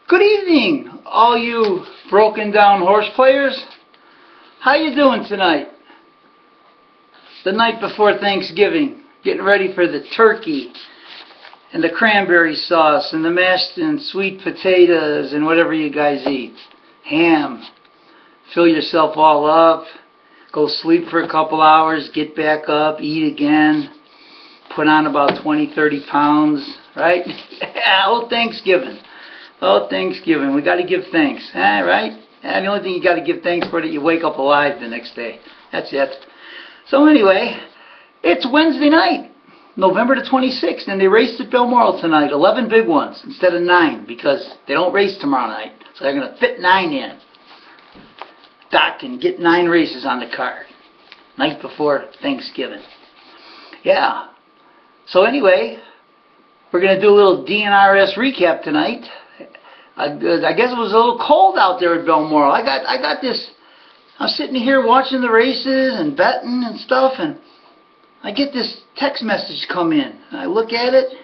Good evening, all you broken down horse players. How you doing tonight? The night before Thanksgiving, getting ready for the turkey and the cranberry sauce and the mashed and sweet potatoes and whatever you guys eat. Ham. Fill yourself all up, go sleep for a couple hours, get back up, eat again, put on about 20-30 pounds, right? Oh, Thanksgiving. Oh, Thanksgiving. We got to give thanks, right? The only thing you got to give thanks for is that you wake up alive the next day. That's it. So anyway, it's Wednesday night, November the 26th, and they raced at Balmoral tonight. 11 big ones instead of 9 because they don't race tomorrow night. So they're going to fit 9 in. Doc can get 9 races on the card. Night before Thanksgiving. Yeah. So anyway, we're going to do a little DNRS recap tonight. I guess it was a little cold out there at Balmoral. I got this. I'm sitting here watching the races and betting and stuff, and I get this text message come in. I look at it,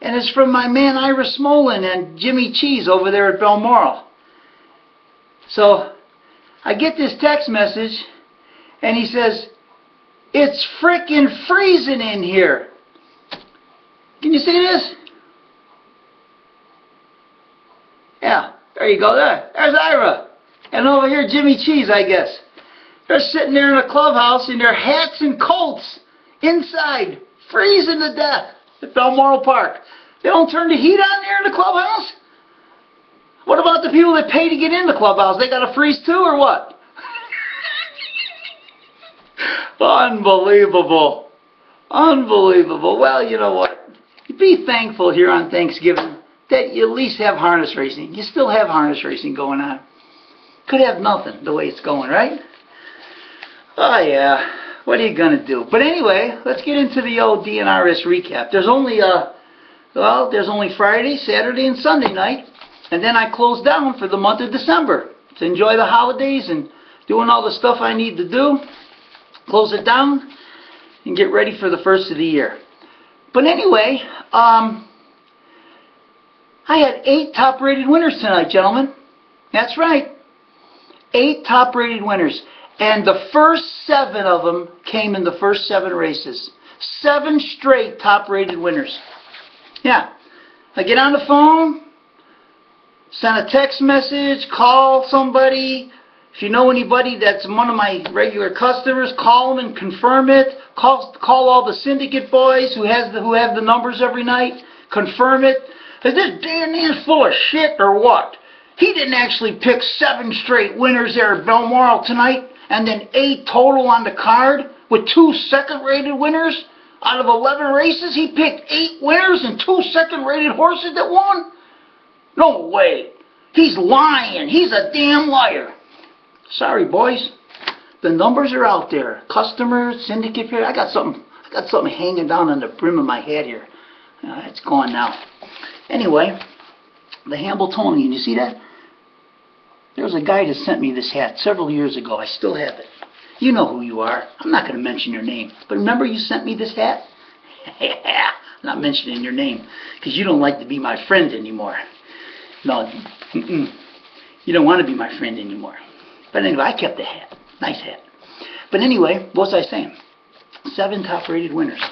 and it's from my man Ira Smolin and Jimmy Cheese over there at Balmoral. So I get this text message, and he says, "It's frickin' freezing in here." Can you see this? Yeah, there you go. There's Ira. And over here, Jimmy Cheese, I guess. They're sitting there in a clubhouse in their hats and coats inside, freezing to death at Balmoral Park. They don't turn the heat on there in the clubhouse? What about the people that pay to get in the clubhouse? They got to freeze too, or what? Unbelievable. Unbelievable. Well, you know what? Be thankful here on Thanksgiving that you at least have harness racing. You still have harness racing going on. Could have nothing the way it's going, right? Oh, yeah. What are you going to do? But anyway, let's get into the old DNRS recap. There's only, there's only Friday, Saturday, and Sunday night. And then I close down for the month of December to enjoy the holidays and doing all the stuff I need to do. Close it down and get ready for the first of the year. But anyway, I had 8 top-rated winners tonight, gentlemen. That's right. 8 top-rated winners. And the first 7 of them came in the first 7 races. 7 straight top-rated winners. Yeah. I get on the phone, send a text message, call somebody. If you know anybody that's one of my regular customers, call them and confirm it. Call all the syndicate boys who have the numbers every night. Confirm it. Is this Dan full of shit or what? He didn't actually pick 7 straight winners there at Balmoral tonight, and then 8 total on the card with 2 second-rated winners. Out of 11 races, he picked 8 winners and 2 second-rated horses that won? No way. He's lying. He's a damn liar. Sorry, boys. The numbers are out there. Customers, syndicate here. I got something hanging down on the brim of my head here. It's gone now. Anyway, the Hambletonian, you see that? There was a guy that sent me this hat several years ago. I still have it. You know who you are. I'm not going to mention your name. But remember you sent me this hat? Yeah, I'm not mentioning your name because you don't like to be my friend anymore. No, you don't want to be my friend anymore. But anyway, I kept the hat. Nice hat. But anyway, what was I saying? 7 top-rated winners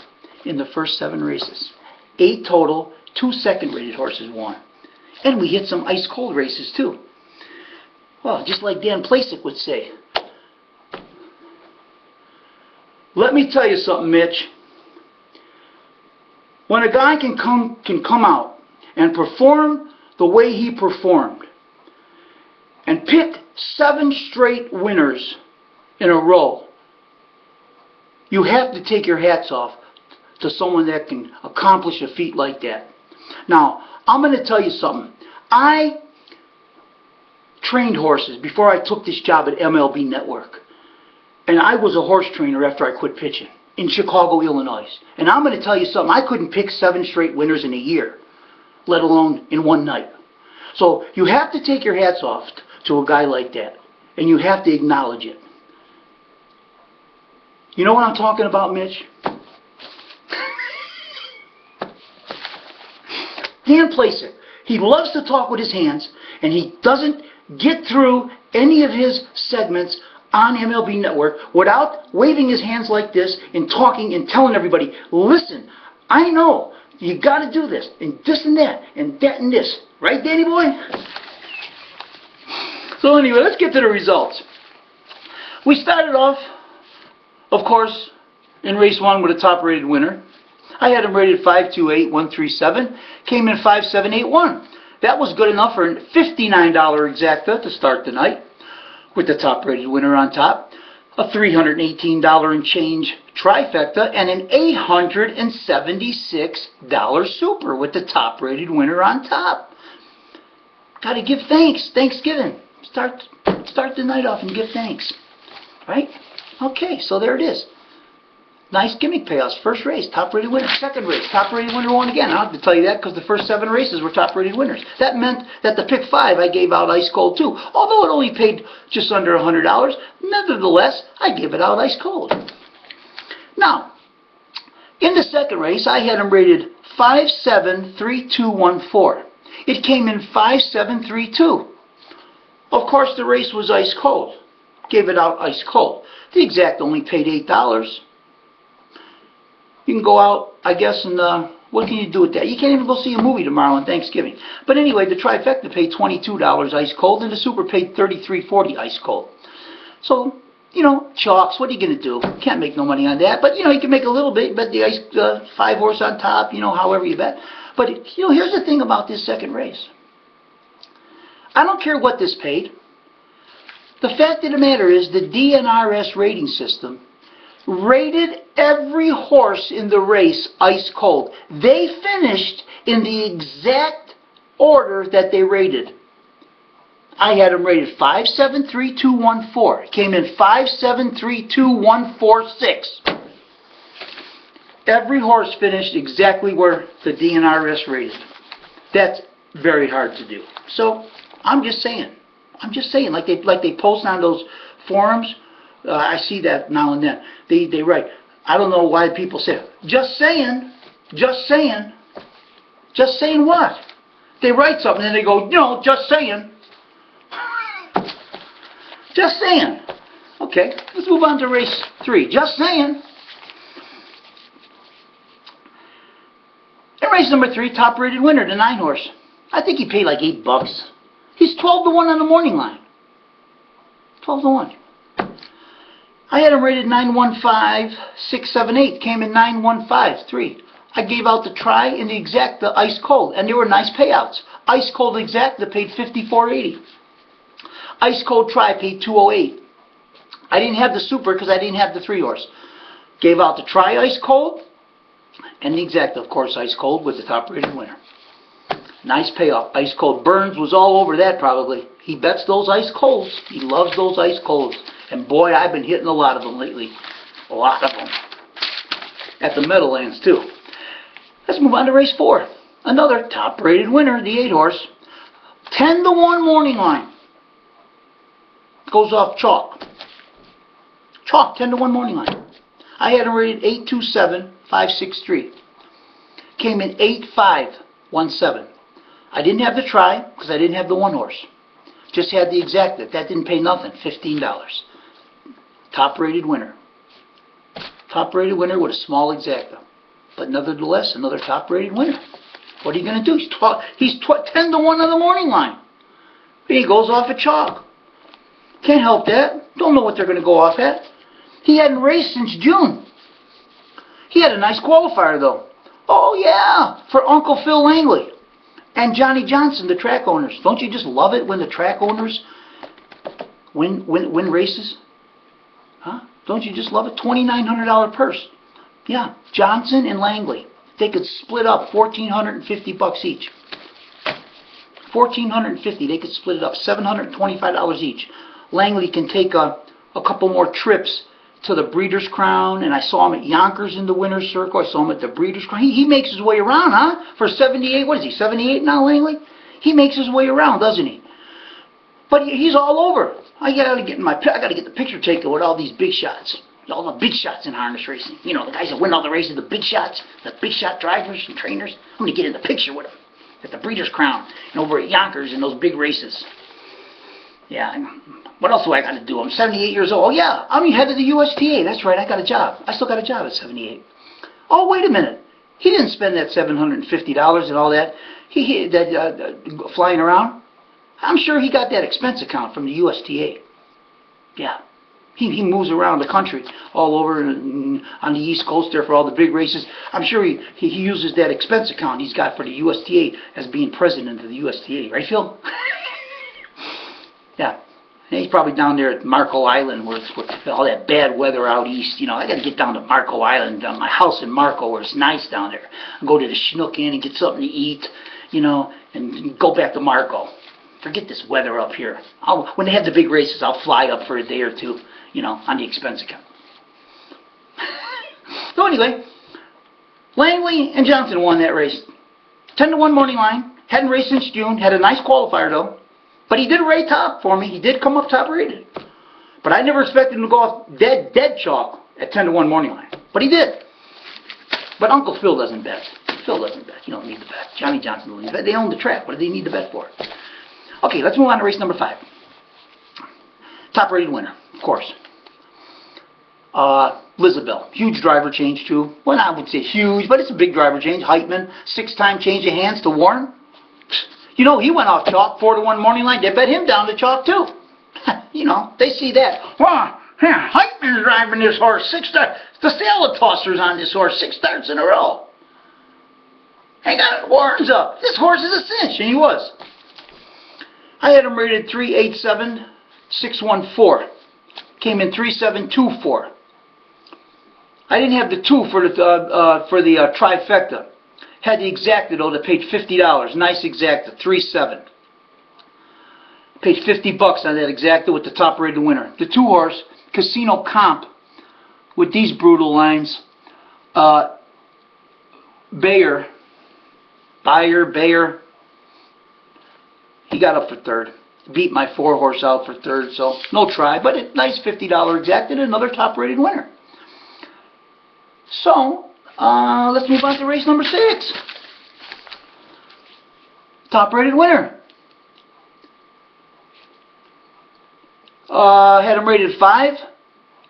in the first 7 races. 8 total, 2 second-rated horses won. And we hit some ice-cold races, too. Well, just like Dan Plasick would say. Let me tell you something, Mitch. When a guy can come out and perform the way he performed and pick 7 straight winners in a row, you have to take your hats off to someone that can accomplish a feat like that. Now, I'm going to tell you something. I trained horses before I took this job at MLB Network. And I was a horse trainer after I quit pitching in Chicago, Illinois. And I'm going to tell you something. I couldn't pick 7 straight winners in a year, let alone in one night. So you have to take your hats off to a guy like that. And you have to acknowledge it. You know what I'm talking about, Mitch? Dan Plasick. He loves to talk with his hands, and he doesn't get through any of his segments on MLB Network without waving his hands like this and talking and telling everybody, listen, I know you got to do this and this and that and that and this. Right, Danny boy? So anyway, let's get to the results. We started off, of course, in race 1 with a top-rated winner. I had him rated 528,137. Came in 5,781. That was good enough for a $59 exacta to start the night, with the top-rated winner on top, a $318 and change trifecta, and an $876 super with the top-rated winner on top. Got to give thanks. Thanksgiving. Start the night off and give thanks. Right? Okay, so there it is. Nice gimmick payoffs. First race, top-rated winner. Second race, top-rated winner won again. I don't have to tell you that because the first 7 races were top-rated winners. That meant that the pick 5 I gave out ice cold too. Although it only paid just under $100, nevertheless, I gave it out ice cold. Now, in the second race, I had him rated 5,73214. It came in 5,732. Of course, the race was ice cold. Gave it out ice cold. The exact only paid $8. You can go out, I guess, and what can you do with that? You can't even go see a movie tomorrow on Thanksgiving. But anyway, the trifecta paid $22 ice cold, and the super paid $33.40 ice cold. So, you know, chalks, what are you going to do? Can't make no money on that. But, you know, you can make a little bit, bet the ice 5-horse on top, you know, however you bet. But, you know, here's the thing about this second race. I don't care what this paid. The fact of the matter is the DNRS rating system rated every horse in the race ice cold. They finished in the exact order that they rated. I had them rated 5,73214. It came in 5,732,146. Every horse finished exactly where the DNRS rated. That's very hard to do. So I'm just saying, like they post on those forums. I see that now and then. They write. I don't know why people say, just saying what? They write something and they go, you know, just saying. Just saying. Okay, let's move on to race 3. Just saying. In race number 3, top-rated winner, the 9-horse. I think he paid like $8. He's 12-1 on the morning line. 12-1. I had him rated 915,678. Came in 915,3. I gave out the try and the exacta ice cold, and they were nice payouts. Ice cold exacta paid $54.80. Ice cold try paid $208. I didn't have the super because I didn't have the 3-horse. Gave out the try ice cold, and the exacta, of course, ice cold with the top-rated winner. Nice payoff. Ice cold. Burns was all over that probably. He bets those ice colds. He loves those ice colds. And boy, I've been hitting a lot of them lately. A lot of them. At the Meadowlands, too. Let's move on to race 4. Another top-rated winner, the 8-horse. 10-1 morning line. Goes off chalk. Chalk, 10-1 morning line. I had him rated 827,563. Came in 8517. I didn't have the try because I didn't have the 1-horse. Just had the exacta. That didn't pay nothing, $15. Top-rated winner. Top-rated winner with a small exacta. But nevertheless, another top-rated winner. What are you going to do? He's 10-1 on the morning line. He goes off at chalk. Can't help that. Don't know what they're going to go off at. He hadn't raced since June. He had a nice qualifier, though. Oh, yeah, for Uncle Phil Langley and Johnny Johnson, the track owners. Don't you just love it when the track owners win races? Huh? Don't you just love it? $2,900 purse. Yeah, Johnson and Langley. They could split up $1,450 each. $1,450. They could split it up. $725 each. Langley can take a couple more trips to the Breeders' Crown, and I saw him at Yonkers in the Winner's Circle. I saw him at the Breeders' Crown. He makes his way around, huh? For 78, what is he, 78 now, Langley? He makes his way around, doesn't he? But he's all over. I gotta get the picture taken with all these big shots. All the big shots in harness racing. You know, the guys that win all the races, the big shots, the big shot drivers and trainers. I'm gonna get in the picture with them. at the Breeders' Crown and over at Yonkers in those big races. Yeah, and what else do I got to do? I'm 78 years old. Oh yeah, I'm head of the USTA. That's right, I got a job. I still got a job at 78. Oh, wait a minute. He didn't spend that $750 and all that. Flying around. I'm sure he got that expense account from the USTA. Yeah. He moves around the country, all over on the East Coast there for all the big races. I'm sure he uses that expense account he's got for the USTA as being president of the USTA. Right, Phil? Yeah. And he's probably down there at Marco Island where it's with all that bad weather out east. You know, I got to get down to Marco Island, my house in Marco where it's nice down there. I'll go to the Schnook Inn and get something to eat, you know, and go back to Marco. Forget this weather up here. When they have the big races, I'll fly up for a day or two, you know, on the expense account. So anyway, Langley and Johnson won that race. 10-1 morning line. Hadn't raced since June. Had a nice qualifier though. But he did rate top for me. He did come up top rated. But I never expected him to go off dead chalk at 10-1 morning line. But he did. But Uncle Phil doesn't bet. Phil doesn't bet. You don't need the bet. Johnny Johnson doesn't need the bet. They own the track. What do they need the bet for? Okay, let's move on to race number 5. Top rated winner, of course. Lizabelle. Huge driver change too. Well, I would say huge, but it's a big driver change. Heitman, 6-time change of hands to Warren. You know, he went off chalk, 4-1 morning line. They bet him down to chalk too. You know, they see that. Wow, Heitman's driving this horse 6 starts. The salad tosser's on this horse 6 starts in a row. Hang on, Warren's up. This horse is a cinch, and he was. I had him rated 387-614. Came in 3724. I didn't have the 2 for the trifecta. Had the exacta though that paid $50. Nice exacta, 3-7. Paid $50 on that exacta with the top rated winner. The 2 horse Casino Comp with these brutal lines. Bayer. He got up for 3rd. Beat my 4 horse out for 3rd, so no try, but a nice $50 exacted, another top rated winner. So, let's move on to race number 6. Top rated winner. Had him rated 5.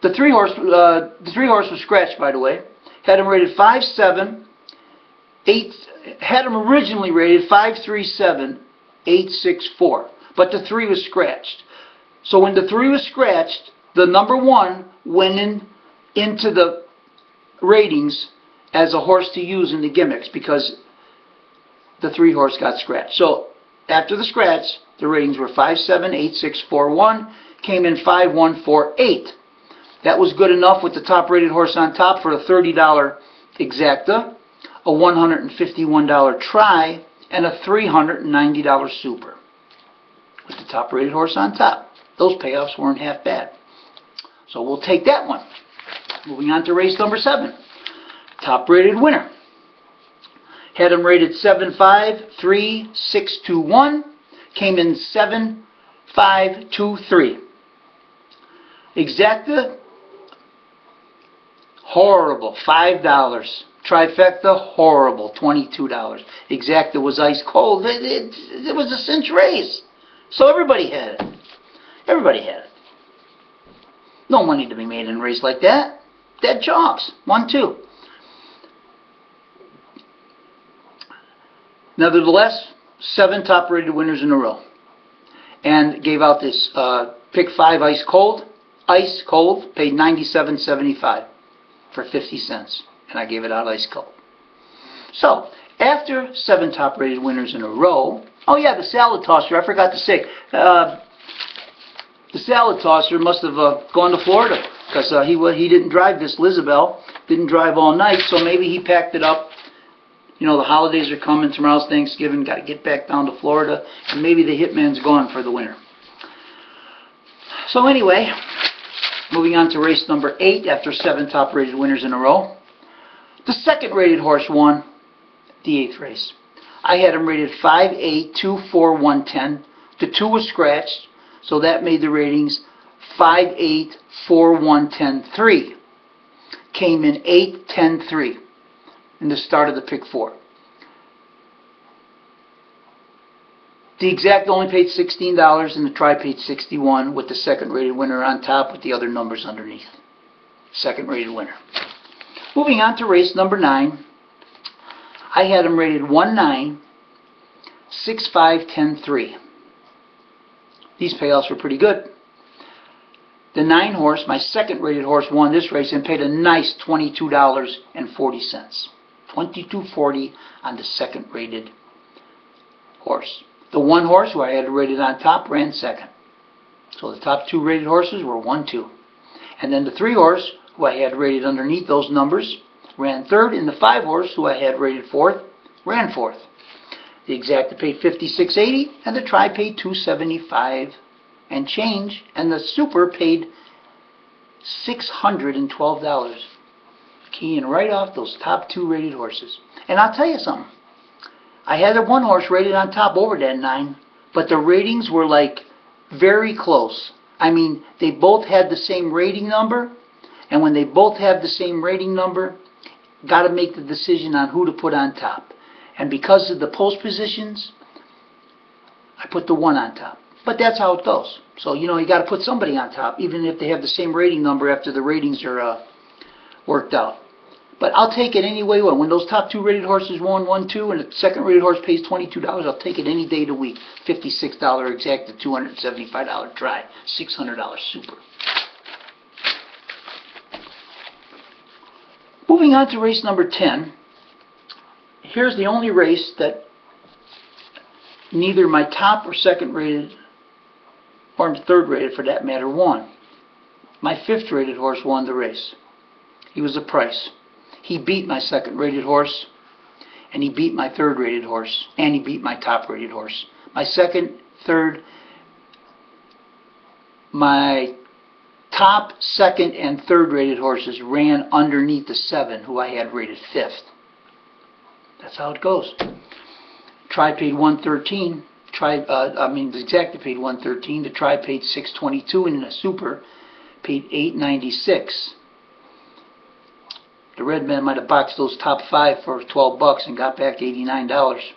The 3 horse was scratched, by the way. Had him rated 5-7, 8. Had him originally rated 5-3-7, 8-6-4. But the 3 was scratched. So when the 3 was scratched, the number 1 went into the ratings as a horse to use in the gimmicks because the 3 horse got scratched. So after the scratch, the ratings were 5-7, 8-6, 4-1, came in 5-1, 4-8. That was good enough with the top rated horse on top for a $30 exacta, a $151 try, and a $390 super. With the top rated horse on top. Those payoffs weren't half bad. So we'll take that one. Moving on to race number 7. Top rated winner. Had him rated 7-5-3-6-2-1. Came in 7-5-2-3. Exacta, horrible, $5. Trifecta, horrible, $22. Exacta was ice cold. It was a cinch race. So everybody had it. Everybody had it. No money to be made in a race like that. Dead chalks. 1-2. Nevertheless, 7 top-rated winners in a row. And gave out this pick 5 ice cold. Ice cold paid $97.75 for 50 cents. And I gave it out ice cold. So, after 7 top-rated winners in a row, oh yeah, the salad tosser, I forgot to say. The salad tosser must have gone to Florida because he didn't drive this Lizabelle, didn't drive all night, so maybe he packed it up. You know, the holidays are coming, tomorrow's Thanksgiving, got to get back down to Florida, and maybe the hitman's gone for the winter. So anyway, moving on to race number 8 after 7 top-rated winners in a row. The second rated horse won the 8th race. I had him rated 5-8, 2-4, 110. The 2 was scratched, so that made the ratings 5-8, 4-1, 10-3. Came in 8-10-3 in the start of the pick 4. The exact only paid $16 and the try paid $61 with the second rated winner on top with the other numbers underneath. Second rated winner. Moving on to race number 9. I had them rated 1-9, 6-5, 10-3. These payouts were pretty good. The 9 horse, my second rated horse, won this race and paid a nice $22.40. $22.40 on the second rated horse. The 1 horse, who I had rated on top, ran second. So the top 2 rated horses were 1, 2. And then the 3 horse, who I had rated underneath those numbers, ran third. And the 5 horse, who I had rated fourth, ran fourth. The exacta paid $56.80, and the try paid $275 and change, and the super paid $612. Keying right off those top 2 rated horses. And I'll tell you something. I had the 1 horse rated on top over that 9, but the ratings were like very close. I mean, they both had the same rating number, and when they both have the same rating number, got to make the decision on who to put on top. And because of the post positions, I put the 1 on top. But that's how it goes. So, you got to put somebody on top, even if they have the same rating number after the ratings are worked out. But I'll take it any way. When those top 2 rated horses won 1, 2, and the second rated horse pays $22, I'll take it any day of the week. $56 exacta, $275 try, $600 super. Moving on to race number 10. Here's the only race that neither my top or second rated, or third rated for that matter, won. My 5th rated horse won the race. He was a price. He beat my second rated horse, and he beat my third rated horse, and he beat my top rated horse. My second, third, my top, second, and third rated horses ran underneath the 7, who I had rated 5th. That's how it goes. Try paid $113. The exacta paid $113. The try paid $622, and the super paid $896. The red man might have boxed those top 5 for $12 and got back $89.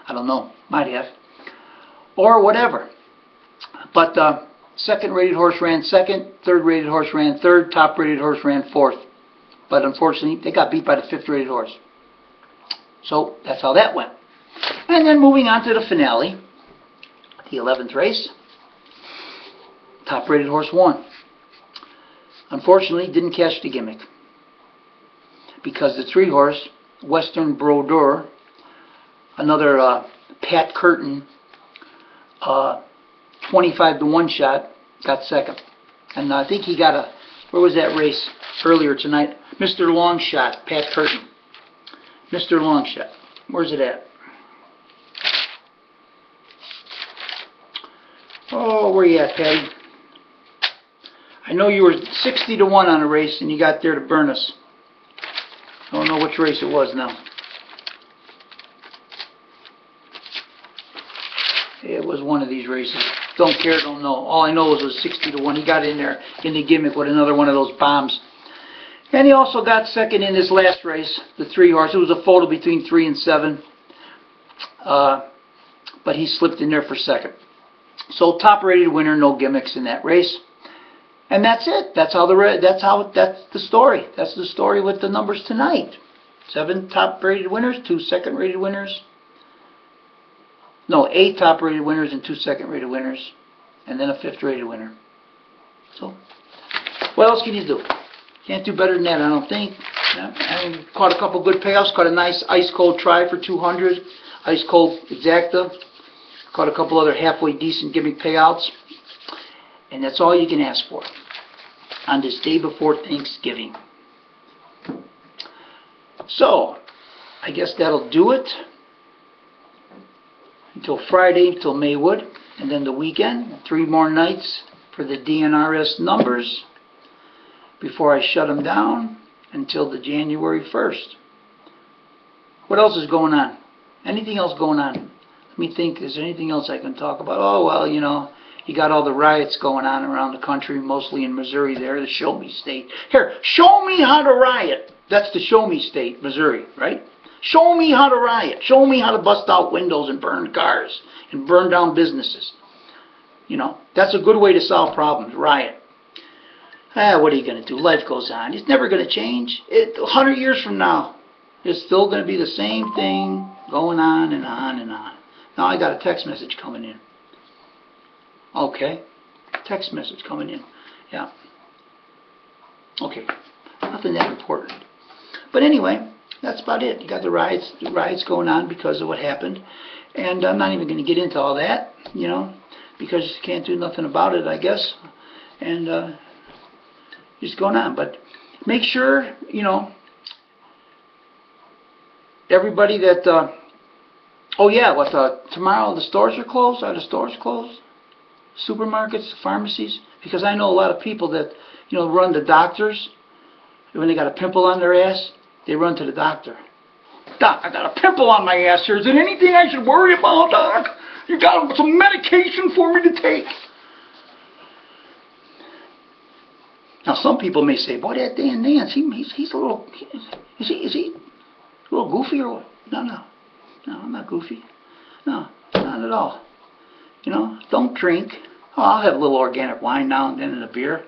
I don't know. Might have. Or whatever. But second rated horse ran second. Third rated horse ran third. Top rated horse ran fourth. But unfortunately, they got beat by the 5th rated horse. So that's how that went. And then moving on to the finale, the 11th race. Top rated horse won. Unfortunately, didn't catch the gimmick. Because the 3 horse, Western Brodeur, another Pat Curtin, 25-1 shot, got second. And I think he got where was that race earlier tonight? Mr. Longshot, Pat Curtin. Mr. Longshot. Where's it at? Oh, where you at, Patty? I know you were 60-1 on a race and you got there to burn us. I don't know which race it was now. It was one of these races. Don't care, don't know. All I know is it was 60-1. He got in there in the gimmick with another one of those bombs. And he also got second in this last race, the 3 horse. It was a photo between 3 and 7. But he slipped in there for second. So top rated winner, no gimmicks in that race. And that's it. That's the story. That's the story with the numbers tonight. 7 top rated winners, 2 second rated winners. No, 8 top rated winners and 2 second rated winners. And then a 5th rated winner. So, what else can you do? Can't do better than that, I don't think. I caught a couple good payouts. Caught a nice ice cold try for 200. Ice cold exacta. Caught a couple other halfway decent gimmick payouts. And that's all you can ask for on this day before Thanksgiving. So, I guess that'll do it until Friday, until Maywood, and then the weekend. 3 more nights for the DNRS numbers before I shut them down until the January 1st. What else is going on? Anything else going on? Let me think. Is there anything else I can talk about? Oh, well, you got all the riots going on around the country, mostly in Missouri there, the Show Me State. Here, show me how to riot. That's the Show Me State, Missouri, right? Show me how to riot. Show me how to bust out windows and burn cars and burn down businesses. You know, that's a good way to solve problems, riot. What are you going to do? Life goes on. It's never going to change. 100 years from now, it's still going to be the same thing going on and on and on. Now I got a text message coming in. Okay. Text message coming in. Yeah. Okay. Nothing that important. But anyway, that's about it. You got the riots going on because of what happened. And I'm not even going to get into all that, you know, because you can't do nothing about it, I guess. And just going on. But make sure, you know, everybody that, oh yeah, tomorrow the stores are closed. Are the stores closed? Supermarkets, pharmacies? Because I know a lot of people that, you know, run to doctors. When they got a pimple on their ass, they run to the doctor. Doc, I got a pimple on my ass here. Is there anything I should worry about, Doc? You got some medication for me to take? Now, some people may say, boy, that Dan Nance, he's a little, is he a little goofy or what? No, I'm not goofy. No, not at all. You know, don't drink. Oh, I'll have a little organic wine now and then and a beer.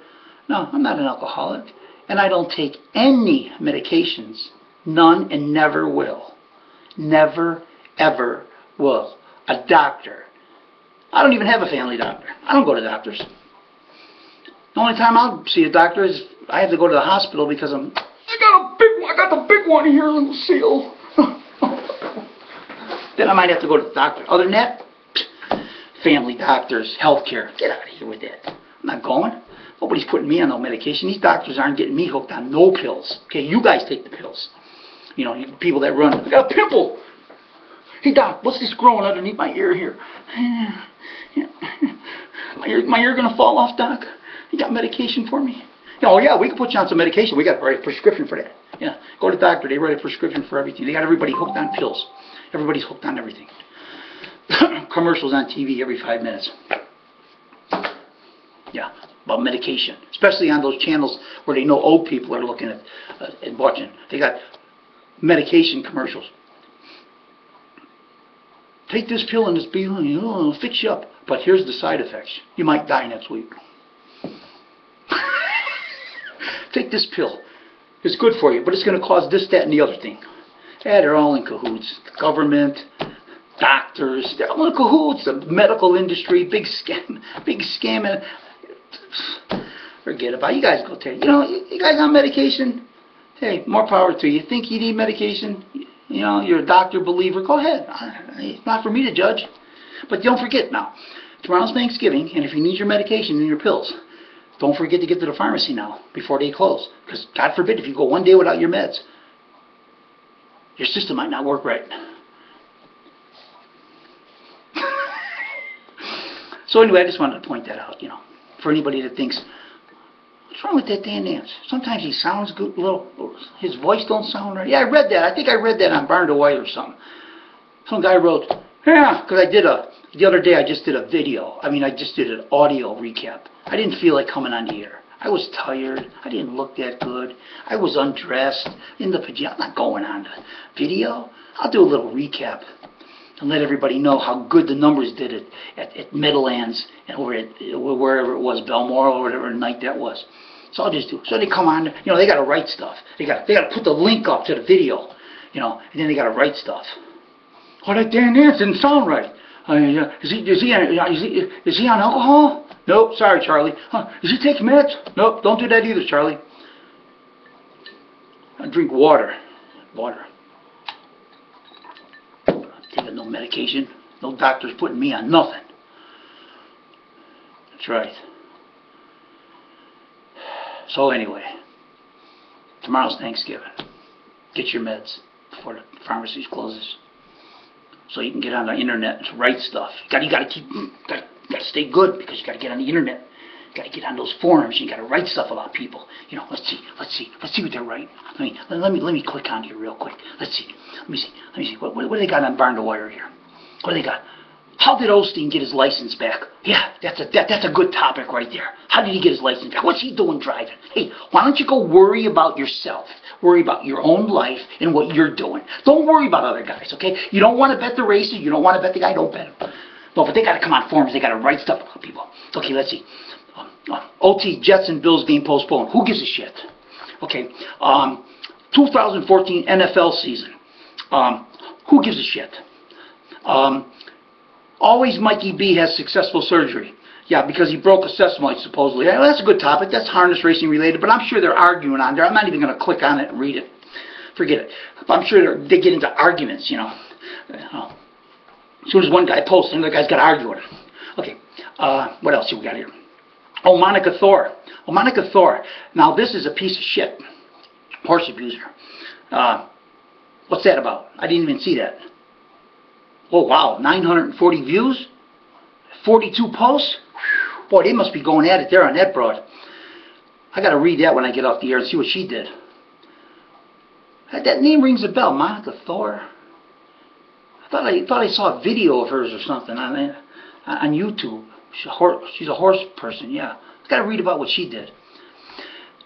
No, I'm not an alcoholic. And I don't take any medications. None and never will. Never, ever will. A doctor. I don't even have a family doctor. I don't go to doctors. The only time I'll see a doctor is I have to go to the hospital because I got the big one here on the seal. Then I might have to go to the doctor. Other than that, family doctors, healthcare. Get out of here with that. I'm not going. Nobody's putting me on no medication. These doctors aren't getting me hooked on no pills. Okay, you guys take the pills. You know, you people that run. I got a pimple. Hey, Doc, what's this growing underneath my ear here? My ear gonna fall off, Doc? You got medication for me? Oh, yeah, we can put you on some medication. We got to write a prescription for that. Yeah, go to the doctor. They write a prescription for everything. They got everybody hooked on pills. Everybody's hooked on everything. Commercials on TV every 5 minutes. Yeah, about medication. Especially on those channels where they know old people are looking at and watching. They got medication commercials. Take this pill and this pill and it'll fix you up. But here's the side effects. You might die next week. Take this pill. It's good for you, but it's going to cause this, that, and the other thing. Yeah, they're all in cahoots. The government, doctors, they're all in cahoots. The medical industry, big scam. Forget about it. You guys go take it. You know, you guys on medication, hey, more power to you. You think you need medication? You know, you're a doctor believer, go ahead. It's not for me to judge. But don't forget now, tomorrow's Thanksgiving, and if you need your medication and your pills, don't forget to get to the pharmacy now before they close. Because God forbid, if you go one day without your meds, your system might not work right. So anyway, I just wanted to point that out, you know, for anybody that thinks, what's wrong with that Dan Nance? Sometimes he sounds good, his voice don't sound right. Yeah, I read that. I think I read that on Barn to White or something. Some guy wrote, yeah, because the other day I just did a video. I just did an audio recap. I didn't feel like coming on the air. I was tired. I didn't look that good. I was undressed in the pajamas. I'm not going on the video. I'll do a little recap and let everybody know how good the numbers did at Meadowlands and over at wherever it was, Balmoral or whatever night that was. So I'll just do. So they come on. You know, they got to write stuff. They got to put the link up to the video. You know, and then they got to write stuff. Oh, that Dan Nance didn't sound right. Is he on alcohol? Nope, sorry, Charlie. Does he take meds? Nope, don't do that either, Charlie. I drink water. Water. I'm taking no medication. No doctor's putting me on nothing. That's right. So anyway, tomorrow's Thanksgiving. Get your meds before the pharmacy closes. So you can get on the internet and write stuff. You got to stay good because you got to get on the internet. You got to get on those forums. You got to write stuff about people. You know, let's see what they're writing. Let me click on here real quick. Let me see. What do they got on Barn to Wire here? What do they got? How did Osteen get his license back? Yeah, that's a good topic right there. How did he get his license back? What's he doing driving? Hey, why don't you go worry about yourself? Worry about your own life and what you're doing. Don't worry about other guys, okay? You don't want to bet the races. You don't want to bet the guy. Don't bet him. No, but they got to come on forums. They got to write stuff about people. Okay, let's see. OT, Jets and Bills game postponed. Who gives a shit? Okay, 2014 NFL season. Who gives a shit? Always Mikey B has successful surgery. Yeah, because he broke a sesamoid, supposedly. Well, that's a good topic. That's harness racing related, but I'm sure they're arguing on there. I'm not even going to click on it and read it. Forget it. I'm sure they get into arguments, you know. As soon as one guy posts, another guy's got to argue with him. Okay, what else have we got here? Oh, Monica Thor. Oh, Monica Thor. Now, this is a piece of shit. Horse abuser. What's that about? I didn't even see that. Oh, wow. 940 views? 42 posts? Boy, they must be going at it there on that broad. I got to read that when I get off the air and see what she did. That name rings a bell. Monica Thor. I thought I saw a video of hers or something on YouTube. She's a horse person, yeah. Got to read about what she did.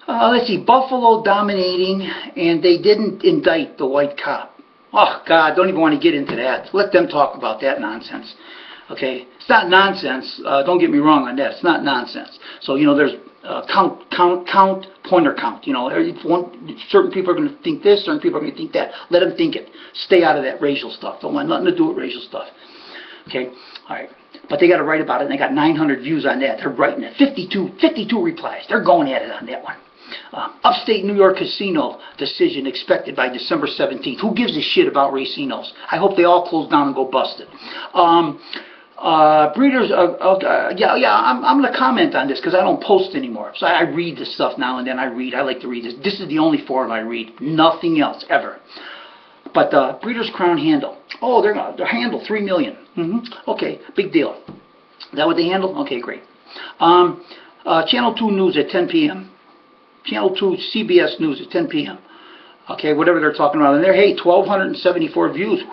Let's see, Buffalo dominating, and they didn't indict the white cop. Oh, God, don't even want to get into that. Let them talk about that nonsense. Okay? It's not nonsense. Don't get me wrong on that. It's not nonsense. So, you know, there's pointer count. You know, certain people are going to think this, certain people are going to think that. Let them think it. Stay out of that racial stuff. Don't want nothing to do with racial stuff. Okay? All right. But they got to write about it, and they got 900 views on that. They're writing it. 52 replies. They're going at it on that one. Upstate New York casino decision expected by December 17th. Who gives a shit about racinos? I hope they all close down and go busted. Breeders, I'm going to comment on this because I don't post anymore. So I read this stuff now and then. I like to read this. This is the only forum I read. Nothing else, ever. But Breeders' Crown handle. Oh, their handle, 3 million. Okay, big deal. Is that what they handle? Okay, great. Channel 2 News at 10 p.m. Channel 2 CBS News at 10 p.m. Okay, whatever they're talking about in there. Hey, 1,274 views.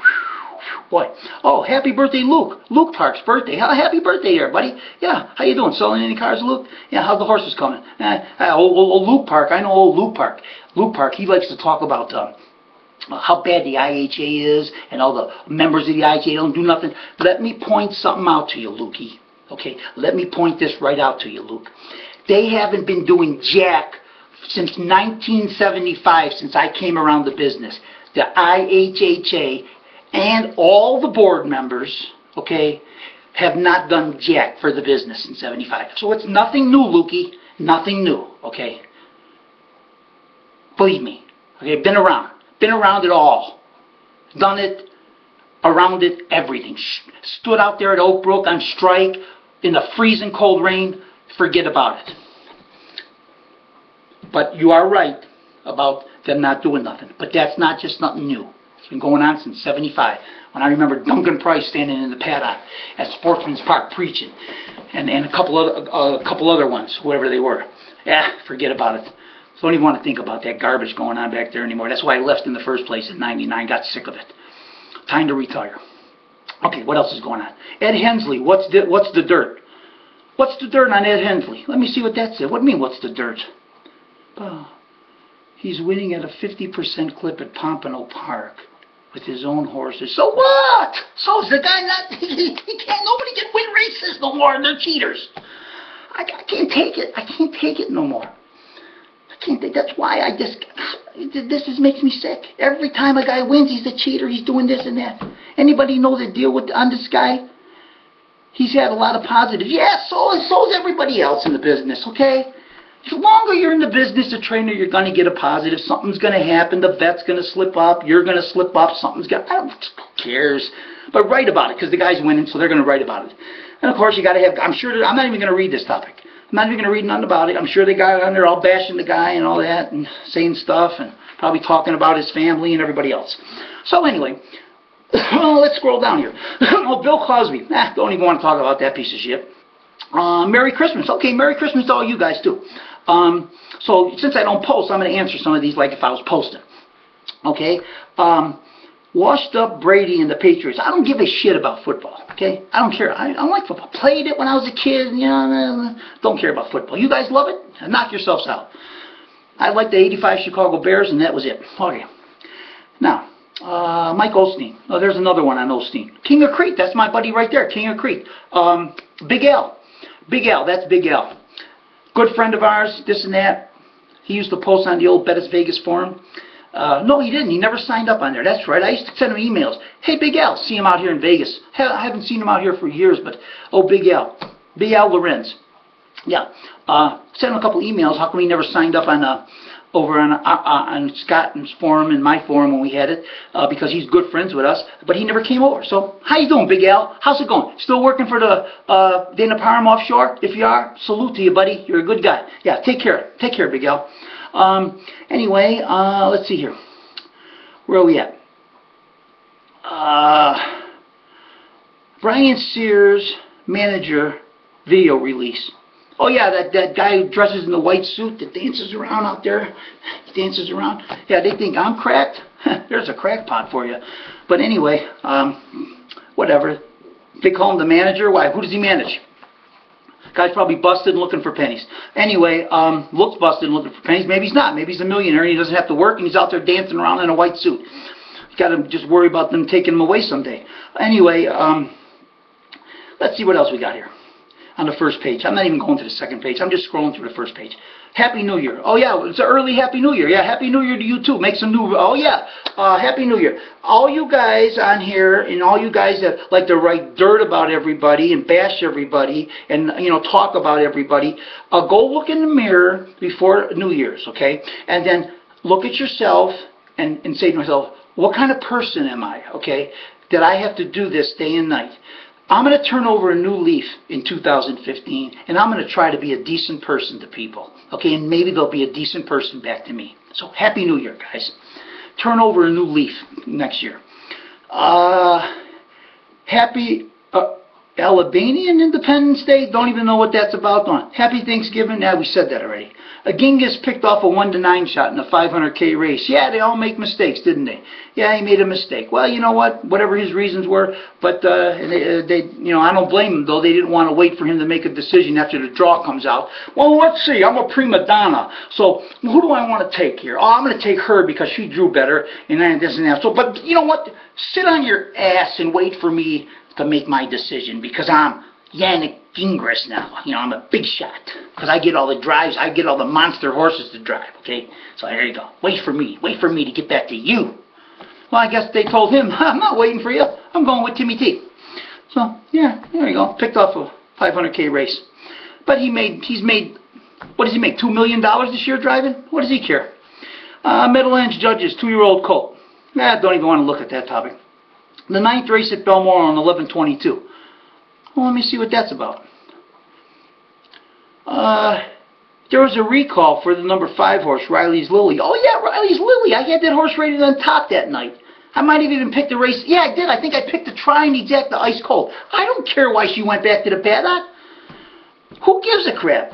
Boy. Oh, happy birthday, Luke. Luke Park's birthday. Happy birthday there, buddy. Yeah, how you doing? Selling any cars, Luke? Yeah, how's the horses coming? Old Luke Park. I know old Luke Park. Luke Park, he likes to talk about how bad the IHA is and all the members of the IHA don't do nothing. Let me point something out to you, Lukey. Okay, let me point this right out to you, Luke. They haven't been doing jack since 1975, since I came around the business. The IHHA and all the board members, okay, have not done jack for the business in 75. So it's nothing new, Lukey. Nothing new, okay? Believe me. Okay, been around. Been around it all. Done it, around it, everything. Stood out there at Oak Brook on strike in the freezing cold rain. Forget about it. But you are right about them not doing nothing. But that's not just nothing new. It's been going on since 75. When I remember Duncan Price standing in the paddock at Sportsman's Park preaching. And a couple other ones, whoever they were. Yeah, forget about it. Don't even want to think about that garbage going on back there anymore. That's why I left in the first place in '99. Got sick of it. Time to retire. Okay, what else is going on? Ed Hensley, what's the dirt? What's the dirt on Ed Hensley? Let me see what that said. What do you mean, what's the dirt? Oh, he's winning at a 50% clip at Pompano Park with his own horses. So what? So is the guy not? He can't. Nobody can win races no more. They're cheaters. I can't take it. I can't take it no more. I can't take. That's why I just. This makes me sick. Every time a guy wins, he's a cheater. He's doing this and that. Anybody know the deal on this guy? He's had a lot of positives. Yeah, so is everybody else in the business. Okay. The longer you're in the business of trainer, you're going to get a positive. Something's going to happen. The vet's going to slip up. You're going to slip up. Who cares? But write about it because the guy's winning, so they're going to write about it. And of course, you got to have. I'm not even going to read this topic. I'm not even going to read nothing about it. I'm sure they got on there all bashing the guy and all that and saying stuff and probably talking about his family and everybody else. So anyway, let's scroll down here. Oh, Bill Cosby. Don't even want to talk about that piece of shit. Merry Christmas. Okay, Merry Christmas to all you guys too. So since I don't post, I'm going to answer some of these like if I was posting. Okay. Washed up Brady and the Patriots. I don't give a shit about football, okay? I don't care. I don't like football. Played it when I was a kid, you know, don't care about football. You guys love it? Knock yourselves out. I like the 85 Chicago Bears, and that was it. Okay. Now, Mike Osteen. Oh, there's another one on Osteen. King of Crete, that's my buddy right there, King of Crete. Big Al. Big Al, that's Big Al. Good friend of ours, this and that. He used to post on the old Bettis Vegas forum. No, he didn't. He never signed up on there. That's right. I used to send him emails. Hey, Big Al, see him out here in Vegas. I haven't seen him out here for years, but, oh, Big Al. Big Al Lorenz. Yeah. Sent him a couple emails. How come he never signed up on over on Scott's forum and my forum when we had it? Because he's good friends with us, but he never came over. So, how you doing, Big Al? How's it going? Still working for the Dana Parham offshore? If you are, salute to you, buddy. You're a good guy. Yeah, take care. Take care, Big Al. Anyway, let's see here. Where are we at? Brian Sears manager video release. Oh yeah, that guy who dresses in the white suit that dances around out there. He dances around. Yeah, they think I'm cracked. There's a crackpot for you. But anyway, whatever. They call him the manager. Why? Who does he manage? Guy's probably busted and looking for pennies. Anyway, looks busted and looking for pennies. Maybe he's not. Maybe he's a millionaire and he doesn't have to work and he's out there dancing around in a white suit. You got to just worry about them taking him away someday. Anyway, let's see what else we got here on the first page. I'm not even going to the second page. I'm just scrolling through the first page. Happy New Year. Oh yeah, it's an early Happy New Year. Yeah, Happy New Year to you too. Make some new. Oh yeah, Happy New Year. All you guys on here and all you guys that like to write dirt about everybody and bash everybody and talk about everybody, go look in the mirror before New Year's, okay? And then look at yourself and say to yourself, what kind of person am I? Okay, that I have to do this day and night. I'm going to turn over a new leaf in 2015, and I'm going to try to be a decent person to people. Okay, and maybe they'll be a decent person back to me. So, Happy New Year, guys. Turn over a new leaf next year. Happy Albanian Independence Day. Don't even know what that's about. Happy Thanksgiving. Yeah, we said that already. A Genghis picked off a 1-9 shot in a 500K race. Yeah, they all make mistakes, didn't they? Yeah, he made a mistake. Well, you know what? Whatever his reasons were, but I don't blame him though. They didn't want to wait for him to make a decision after the draw comes out. Well, let's see. I'm a prima donna, so who do I want to take here? Oh, I'm going to take her because she drew better, and then this and that. So, but you know what? Sit on your ass and wait for me to make my decision because I'm Yannick Gingras now. I'm a big shot because I get all the drives. I get all the monster horses to drive, okay? So there you go. Wait for me to get back to you. Well, I guess they told him, I'm not waiting for you. I'm going with Timmy T. So, yeah, there you go. Picked off a 500K race. But he's made, what does he make, $2 million this year driving? What does he care? Meadowlands Judges, 2-year-old colt. Don't even want to look at that topic. The 9th race at Balmoral on 11/22. Well, let me see what that's about. There was a recall for the number 5 horse, Riley's Lily. Oh yeah, Riley's Lily. I had that horse rated on top that night. I might have even picked the race. Yeah, I did. I think I picked the Trying Exact, the ice cold. I don't care why she went back to the paddock. Who gives a crap?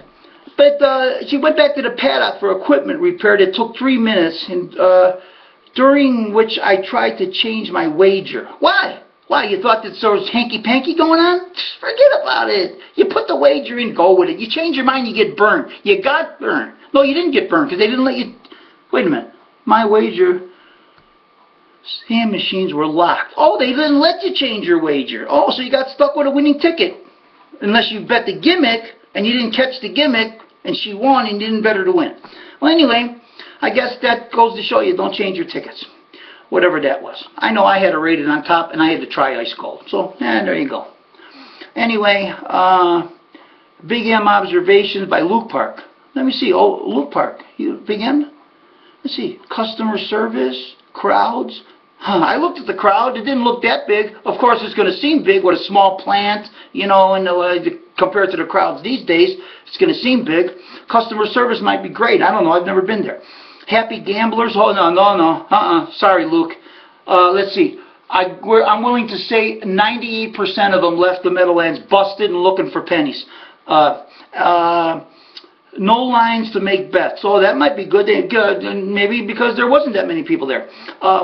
But she went back to the paddock for equipment repair. It took 3 minutes, and during which I tried to change my wager. Why? Why, you thought that there was hanky-panky going on? Forget about it. You put the wager in, go with it. You change your mind, you get burned. You got burned. No, you didn't get burned because they didn't let you... Wait a minute. My wager... Hand machines were locked. Oh, they didn't let you change your wager. Oh, so you got stuck with a winning ticket. Unless you bet the gimmick, and you didn't catch the gimmick, and she won, and you didn't bet her to win. Well, anyway, I guess that goes to show you don't change your tickets. Whatever that was. I know I had it rated on top, and I had to try ice cold. So, there you go. Anyway, Big M Observations by Luke Park. Let me see. Oh, Luke Park. Big M? Let's see. Customer service, crowds. I looked at the crowd. It didn't look that big. Of course, it's going to seem big with a small plant, and compared to the crowds these days, it's going to seem big. Customer service might be great. I don't know. I've never been there. Happy gamblers? Oh, no. Sorry, Luke. Let's see. I'm willing to say 98% of them left the Meadowlands busted and looking for pennies. No lines to make bets. Oh, that might be good. Maybe because there wasn't that many people there.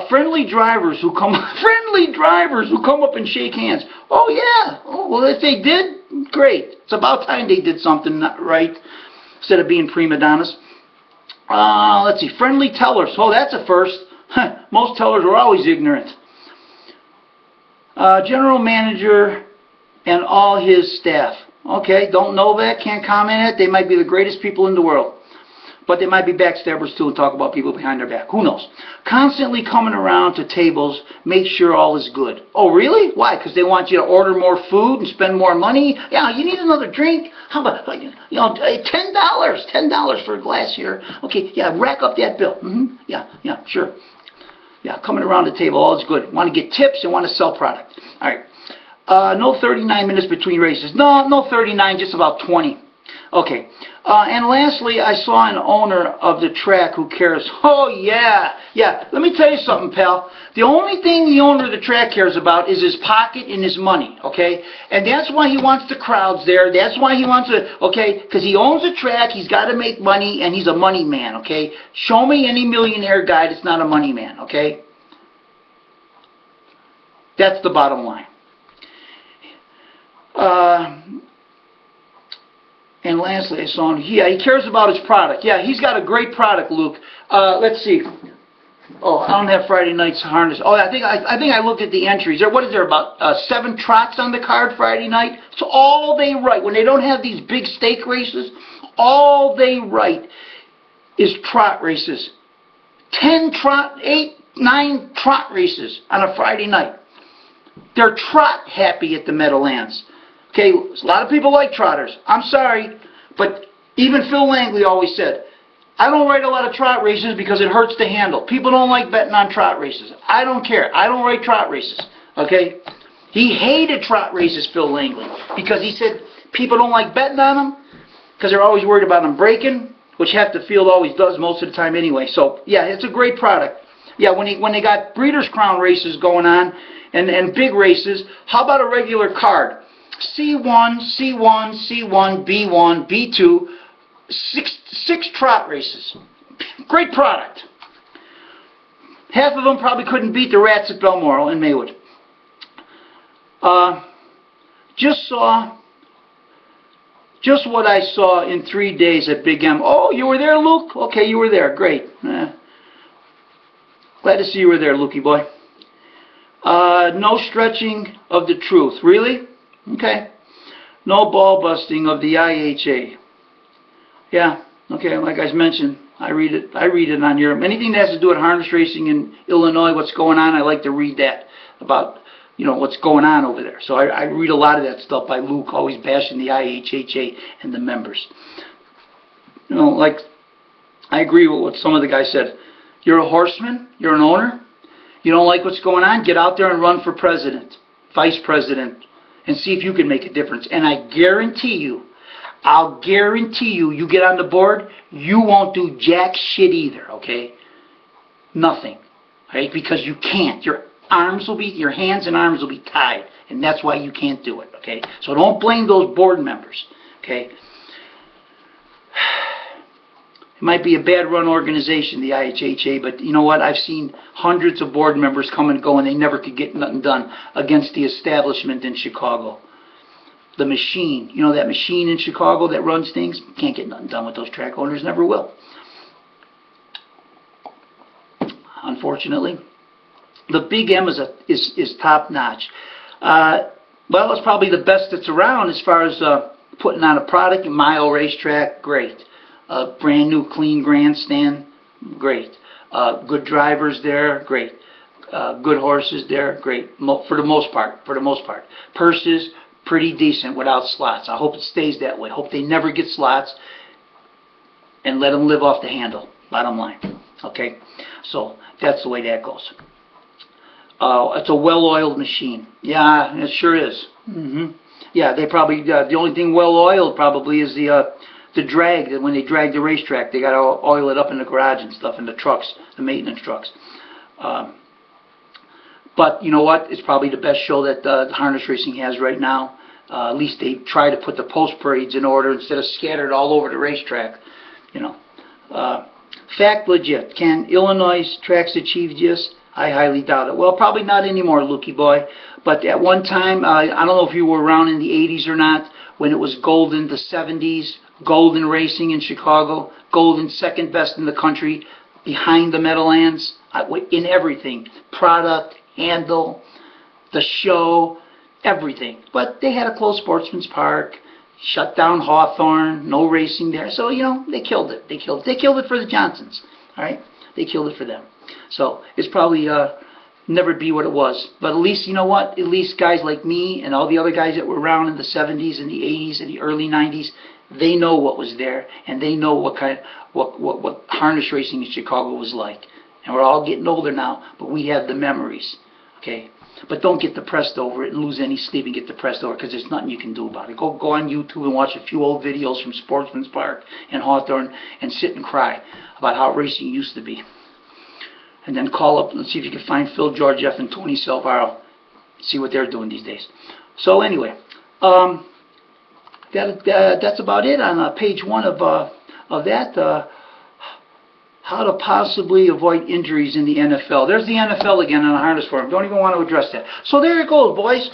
Friendly drivers who come up and shake hands. Oh yeah. Oh well, if they did, great. It's about time they did something right instead of being prima donnas. Let's see. Friendly tellers. Oh, that's a first. Most tellers are always ignorant. General manager and all his staff. Okay, don't know that, can't comment on it. They might be the greatest people in the world. But they might be backstabbers too and talk about people behind their back. Who knows? Constantly coming around to tables, make sure all is good. Oh, really? Why? Because they want you to order more food and spend more money? Yeah, you need another drink? How about, $10? $10 for a glass here. Okay, yeah, rack up that bill. Yeah, sure. Yeah, coming around the table, all is good. Want to get tips and want to sell product. All right. No 39 minutes between races. No 39, just about 20. Okay. And lastly, I saw an owner of the track who cares. Oh, yeah. Let me tell you something, pal. The only thing the owner of the track cares about is his pocket and his money, okay? And that's why he wants the crowds there. That's why he wants to, okay? Because he owns the track, he's got to make money, and he's a money man, okay? Show me any millionaire guy that's not a money man, okay? That's the bottom line. And lastly, I saw him. Yeah, he cares about his product. Yeah, he's got a great product, Luke. Let's see. Oh, I don't have Friday night's harness. Oh, I think I looked at the entries. What is there, about 7 trots on the card Friday night? So all they write, when they don't have these big stake races, all they write is trot races. 8, 9 trot races on a Friday night. They're trot happy at the Meadowlands. Okay, a lot of people like trotters. I'm sorry, but even Phil Langley always said, I don't write a lot of trot races because it hurts to handle. People don't like betting on trot races. I don't care. I don't write trot races. Okay? He hated trot races, Phil Langley, because he said people don't like betting on them because they're always worried about them breaking, which half the field always does most of the time anyway. So, yeah, it's a great product. Yeah, when they got Breeders' Crown races going on and big races, how about a regular card? C1, C1, C1, B1, B2, 6 trot races. Great product. Half of them probably couldn't beat the Rats at Balmoral in Maywood. Just what I saw in 3 days at Big M. Oh, you were there, Luke? Okay, you were there. Great. Glad to see you were there, Lukey boy. No stretching of the truth. Really? Okay. No ball busting of the IHA. Yeah. Okay. Like I mentioned, I read it on here. Anything that has to do with harness racing in Illinois, what's going on, I like to read that about what's going on over there. So I read a lot of that stuff by Luke, always bashing the IHHA and the members. Like I agree with what some of the guys said. You're a horseman. You're an owner. You don't like what's going on? Get out there and run for president, vice president, and see if you can make a difference. And I guarantee you, I'll guarantee you, you get on the board, you won't do jack shit either, okay? Nothing, right? Because you can't. Your hands and arms will be tied, and that's why you can't do it, okay? So don't blame those board members, okay? It might be a bad-run organization, the IHHA, but you know what? I've seen hundreds of board members come and go, and they never could get nothing done against the establishment in Chicago. The machine, that machine in Chicago that runs things, can't get nothing done with those track owners, never will. Unfortunately. The Big M is top-notch. Well, it's probably the best that's around as far as putting on a product. Mile racetrack, great. Brand new clean grandstand, great. Good drivers there, great. Good horses there, great. For the most part. Purses, pretty decent without slots. I hope it stays that way. Hope they never get slots and let them live off the handle. Bottom line. Okay? So that's the way that goes. It's a well-oiled machine. Yeah, it sure is. Yeah, they probably, the only thing well-oiled probably is the drag, that when they drag the racetrack, they got to oil it up in the garage and stuff, in the trucks, the maintenance trucks. But you know what? It's probably the best show that harness racing has right now. At least they try to put the post parades in order instead of scattered all over the racetrack. You know, fact legit. Can Illinois tracks achieve this? I highly doubt it. Well, probably not anymore, Lukey boy. But at one time, I don't know if you were around in the 80s or not, when it was golden, the 70s, golden racing in Chicago, golden second best in the country, behind the Meadowlands, in everything, product, handle, the show, everything. But they had a closed Sportsman's Park, shut down Hawthorne, no racing there. So, you know, they killed it. They killed it for the Johnsons. All right? They killed it for them. So it's probably never be what it was. But at least, you know what? At least guys like me and all the other guys that were around in the 70s and the 80s and the early 90s, they know what was there, and they know what harness racing in Chicago was like. And we're all getting older now, but we have the memories. Okay? But don't get depressed over it and lose any sleep and get depressed over it, because there's nothing you can do about it. Go on YouTube and watch a few old videos from Sportsman's Park and Hawthorne and sit and cry about how racing used to be. And then call up and see if you can find Phil Georgieff and Tony Salvaro. See what they're doing these days. So anyway, that's about it on page 1 of that. How to possibly avoid injuries in the NFL. There's the NFL again on the harness forum. Don't even want to address that. So there it goes, boys.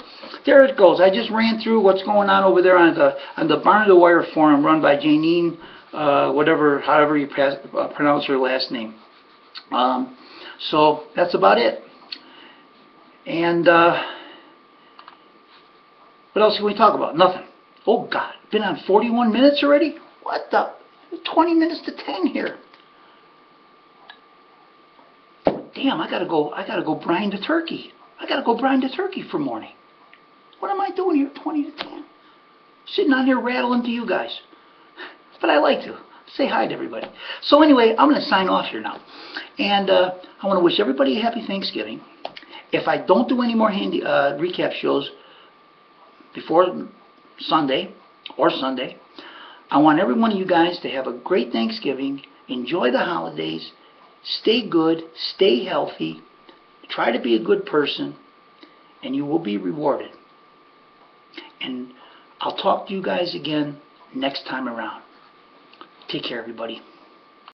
There it goes. I just ran through what's going on over there on the Barn of the Wire forum run by Janine, however you pronounce her last name. So that's about it. And what else can we talk about? Nothing. Oh God, been on 41 minutes already? What the? 20 minutes to 10 here. Damn, I gotta go brine the turkey. I gotta go brine the turkey for morning. What am I doing here 20 to 10? Sitting on here rattling to you guys. But I like to. Say hi to everybody. So anyway, I'm going to sign off here now. And I want to wish everybody a happy Thanksgiving. If I don't do any more recap shows before Sunday or Sunday, I want every one of you guys to have a great Thanksgiving. Enjoy the holidays. Stay good. Stay healthy. Try to be a good person. And you will be rewarded. And I'll talk to you guys again next time around. Take care, everybody.